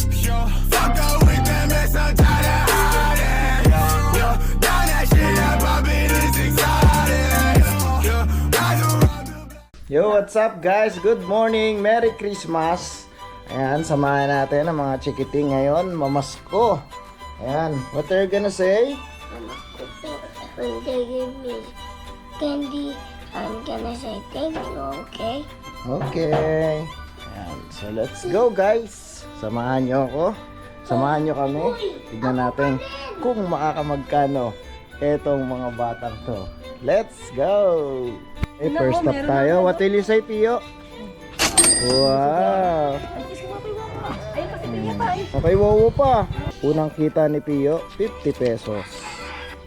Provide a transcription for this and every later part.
Fuck up with them, it's so tired of hiding. Down that shit up, I've been is exciting. Yo, what's up guys? Good morning! Merry Christmas! Ayan, samahan natin ang mga chikiting ngayon. Mamasko! Ayan, what are you gonna say? When they give me candy, I'm gonna say thank you, okay? Okay. Ayan, so let's go guys! Samahan nyo ako. Samahan nyo kami. Tignan natin kung makakamagkano etong mga batang to. Let's go! Okay, first stop tayo. What will you say, Pio? Wow! Okay, wow pa. Unang kita ni Pio, 50 pesos.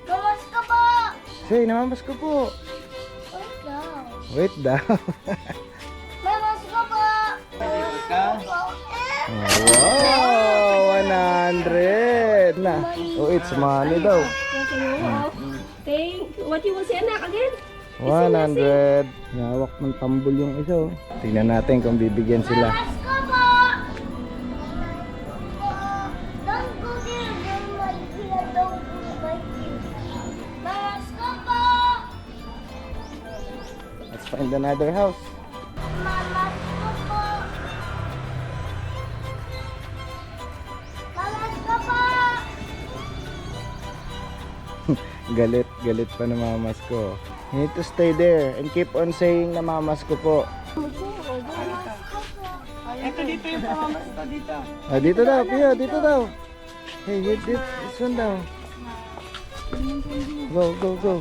Gawas ka po! Say, namamas ko po. Wait lang. Wait daw. Gawas ka po! Gawas ka po! Wow! 100 na. Oh, it's money daw. What you will say, anak, again? 100. Hawak ng tambol yung isa. Oh. Tingnan natin kung bibigyan sila. Gawas ka po! Don't go there, then my dear, don't go my dear. Gawas ka po! Let's find another house. Mamas ko po! Mamas ko po! Galit pa na mamas ko. You need to stay there and keep on saying na mamas ko po. Ito dito yung pamamas ko dito. Ah, dito daw, Pio, dito daw. Hey, hit this one daw. Go, go, go.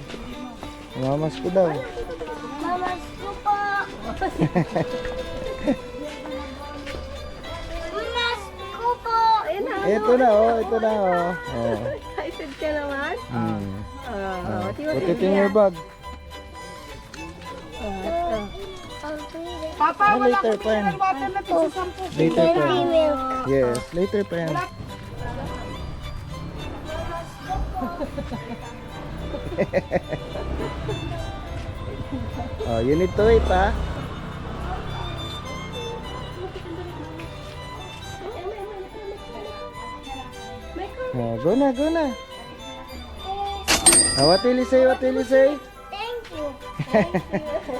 Mamas ko daw. Mamas ko po! Mamas ko po! Ito na, oh, ito na, oh. Oh. Excited ka naman? Ah, What you will put it in your bag. Papa, Ah, later pa yan. water na to sa 10. Later pa Candy yan. milk. Yes, later pa yan. Oh, you need to wait, ha? Oh, go na, go na. Ah, what will you say? What will you say? Thank you.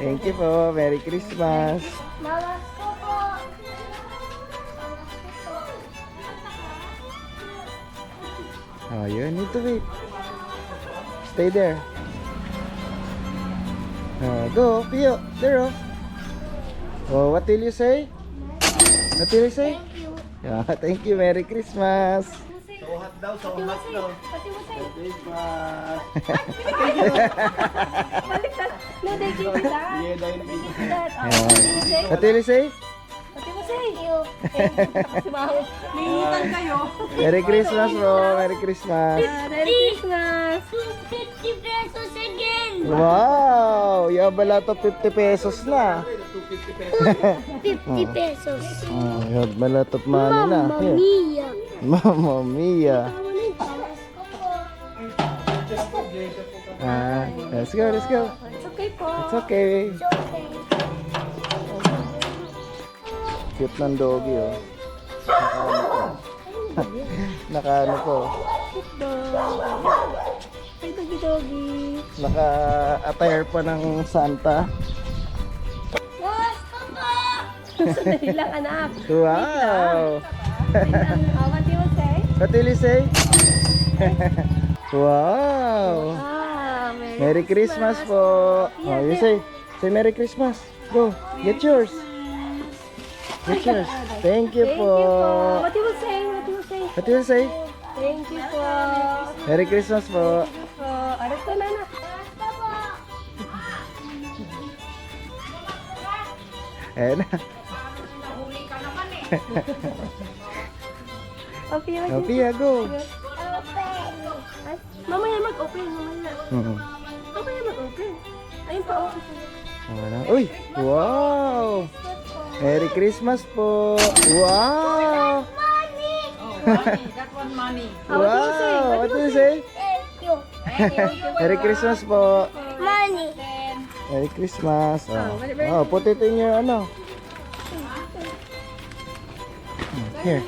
Thank you po. Merry Christmas. Mamas ko po! Oh, you need to wait. Stay there. Go, Pio. There, oh. Oh, what will you say? What will you say? Thank you. Yeah, thank you. Merry Christmas. What you will say? Christmas. Baliktad. No, they give you that. They give you that. What will you say? What you will say? Thank you. Kasi mahal. Mingitan kayo. Merry Christmas, bro. Merry Christmas. Merry Christmas. 50 pesos again! Wow! You have a lot of 50 pesos na. 50 pesos. Oh, you have a lot of money na. Mamma Here. mia! Mamma mia. Mamas ko po! Let's go, let's go. It's okay po. It's okay. It's okay. Cute ng doggy, oh. Nakaano po. Ay, doggy-doggy. Naka-attire pa ng Santa. Mamas ko po! Sandali lang, anak. Wow! What you will say? What will you say? Wow! Ah, Merry Christmas po! Oh, you say Merry Christmas. Go, get yours. Get yours. Thank you Thank po. you po. What you will say? What you will say? What will you say? Thank you po. Merry Christmas po. Aras ko na, anak. Mamas ko po! Ayan na. Okay, Oh, Pia, go. Mamaya mag-open, mamaya. Mamaya mag-open. Ayun pa, open. Uy! Wow! Merry Christmas po! Wow! That one money. Wow! What do you say? Thank you. Merry Christmas po! Money. Merry Christmas! Very Oh, put it in your ano. Here.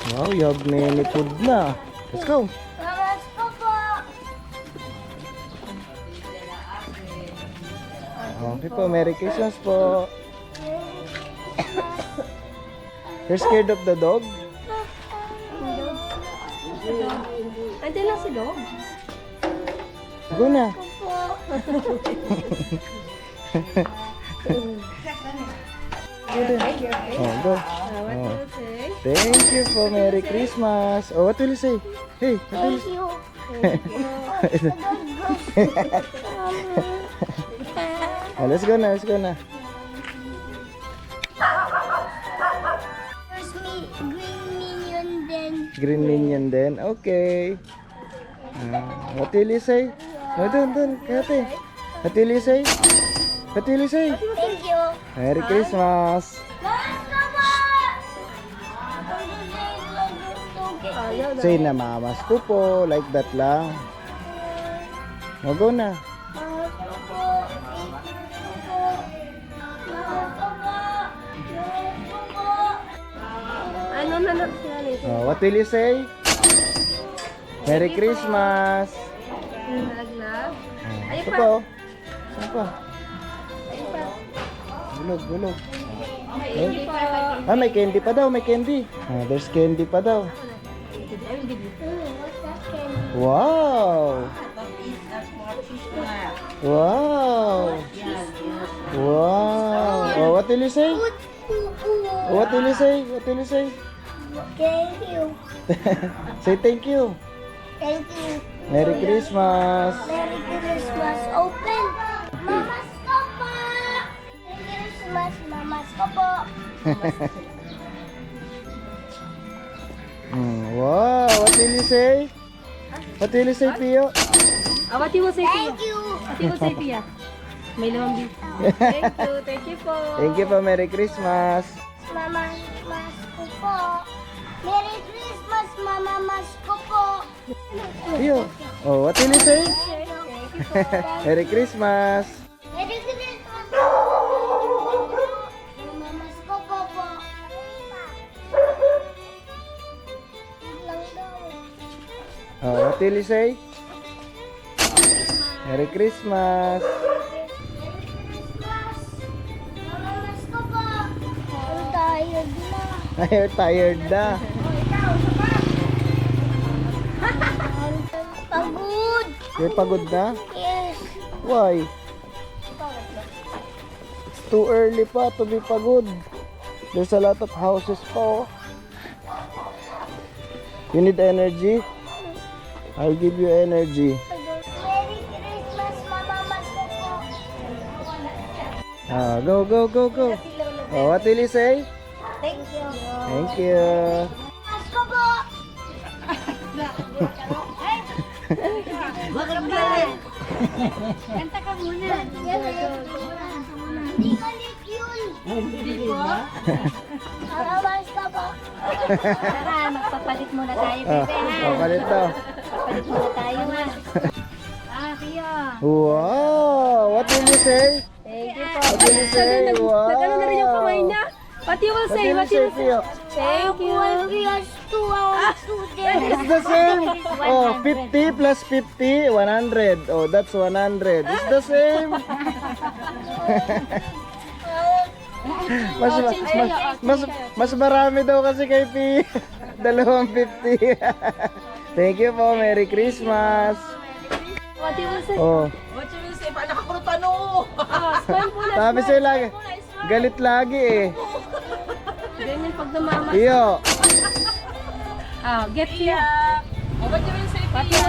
Wow, you have many food na. Let's go. Mamas ko po. Okay po, Merry Christmas po. You're scared of the dog? Andiyan lang si Dog. Go na. Oh, go. What Oh. do you say? Thank you for Merry Christmas. Oh, what will you say? Hey, what will you Thank you. Oh, let's go na, let's go na. There's me, green minion then. Green minion din. Okay. What will you say? Oh, dun, kate. What will you say? What will you say? Thank you. Merry Christmas. Mamas ko po. Ayaw na. Say na mamas ko po. Like that lang. Oh, go na. Mamas ko po. Thank you po. Mamas ko po. Mamas ko po. Ano na lang siya nito? Oh, what will you say? Merry Christmas. Nalaglag. Oh, Ay, ito pa. pa. Saan pa? Bulog. Hindi pa. Ah, may candy pa daw, may candy. Ah, there's candy pa daw. What's that candy? Wow! Wow! Wow! Oh, what will you say? Oh, what will you say? What will you say? Thank you. Say thank you. Thank you. Merry Christmas. Merry Christmas. Open. Mamas ko po. Merry Christmas. Mamas ko po. Wow! What will you say? What will you say, Pio? What you will say, Pia? Thank you. What you will say, Pia? May lamang beef. Thank you po. Thank you po. Merry Christmas. Mamas ko po. Merry Christmas. Mamas ko po. Pio. Oh, what will you say? Thank you po. Merry Christmas. Merry Christmas. Mamas ko po po. Lang daw. Oh, what will you say? Merry Christmas. Merry Christmas. Mamas ko po. Ang tired na. You're tired na. Pagod. You're pagod na? Yes. Why? It's too early pa to be pagod. There's a lot of houses pa. Oh. You need energy? I'll give you energy. Merry Christmas, Mamas ko po. Go. Oh, what will you say? Thank you. Thank you. Mamas ko po. Kanta ka muna. Hindi ka lit yun. Hindi po. Mamas ko po. Tara, magpapalit muna tayo, Ah, bebe, ha? papalit daw. Magpapalit muna tayo, ha? Pio. Wow! What will you say? Thank you po. What will you say? Wow! Nagano na rin yung kamay niya. What you will What say? will you What you say, will say? Pio? Thank you. Yes, 2 hours today. It's the same. Oh, 50 plus 50, 100. Oh, that's 100. It's the same. mas marami daw kasi kay P. 250. Thank you po. Merry Christmas. What you will say? Oh, Smile muna. sabi sa'yo lagi. Galit lagi eh. Ganyan pag namamas. Iyo. Get here. What you will say, Pia?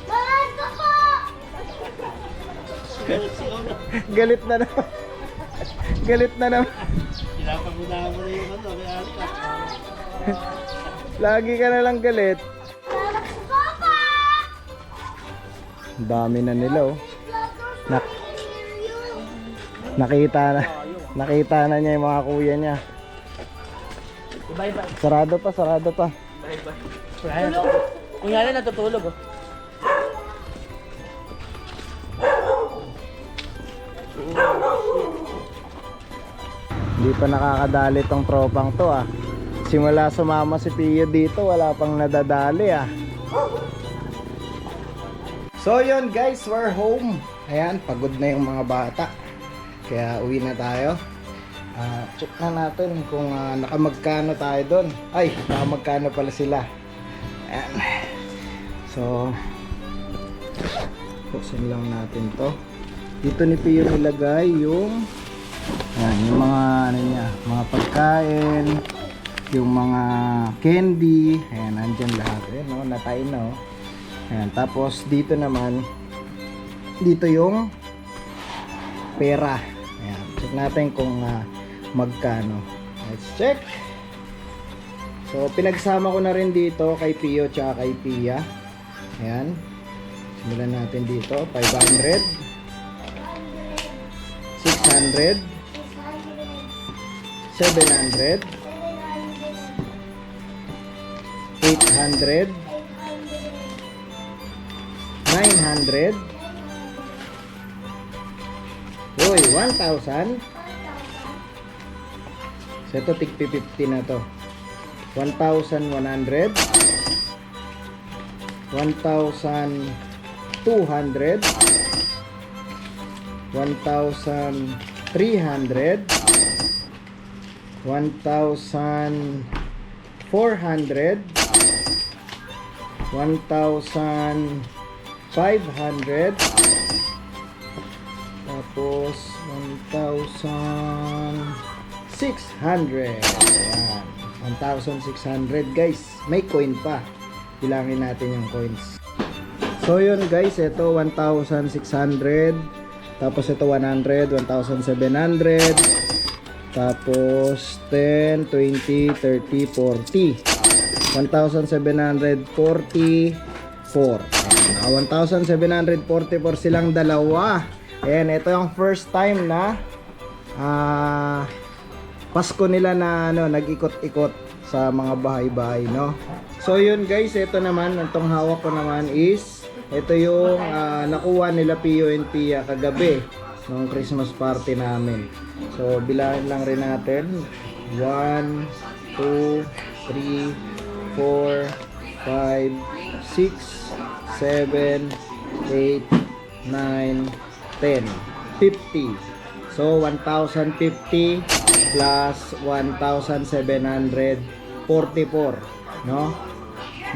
Mamas ko po. Galit na naman. Galit na naman. Lagi ka na lang galit. Mamas ko po. Ang dami na nila oh. Nakita na niya yung mga kuya niya. Sarado pa. Kunya na natutulog oh. Hindi pa nakakadali tong tropang to ah. Simula sumama si Pio dito, wala pang nadadali ah. So yun guys, we're home. Ayan, pagod na yung mga bata. Kaya uwi na tayo. Check na natin kung nakamagkano tayo doon. Ay, nakamagkano pala sila. Ayan. So, buksan lang natin to. Dito ni Pio nilagay yung yung mga ano niya, mga pagkain, yung mga candy. Ayan, nandyan lahat. Ayan, no, natay na oh. Ayan, tapos dito naman, dito yung pera. Ayan, check natin kung magkano. Let's check. So, pinagsama ko na rin dito kay Pio tsaka kay Pia. Ayan. Simulan natin dito. 500. 600. 700. 800. 900. Uy, 1,000. So, ito tig 50 na to. 1,100. 1,200. 1,300. 1,400. 1,500. Tapos 1,600. Ayan. 1,600 guys. May coin pa. Bilangin natin yung coins. So yun guys, ito 1,600. Tapos ito 100, 1,700. Tapos 10, 20, 30, 40. 1,744. 1,744 silang dalawa. Ayan, ito yung first time na Pasko nila na nag-ikot-ikot sa mga bahay-bahay, no? So yun guys, ito naman, itong hawak ko naman is ito yung nakuha nila Pio and Pia kagabi nung Christmas party namin. So bilangin lang rin natin 1, 2, 3, 4, 5, 6, 7, 8, 9, 10, 50. So 1,050 plus 1,744, no?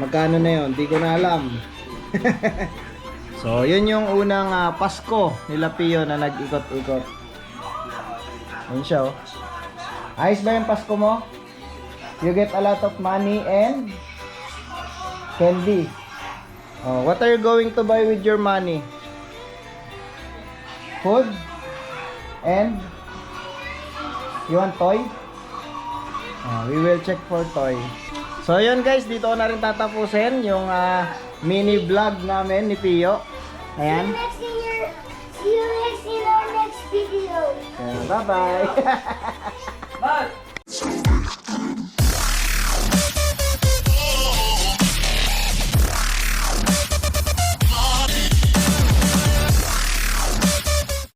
Magkano na yun? Di ko na alam. So yun yung unang Pasko nila Pio na nag-ikot-ikot. Ayun siya oh. Ayos ba yung Pasko mo? You get a lot of money and candy. Oh, what are you going to buy with your money? Food? And you want toy? We will check for toy. So yun guys, dito ko na rin tatapusin yung mini vlog namin ni Pio. Ayan. See you next in our next video. Bye bye.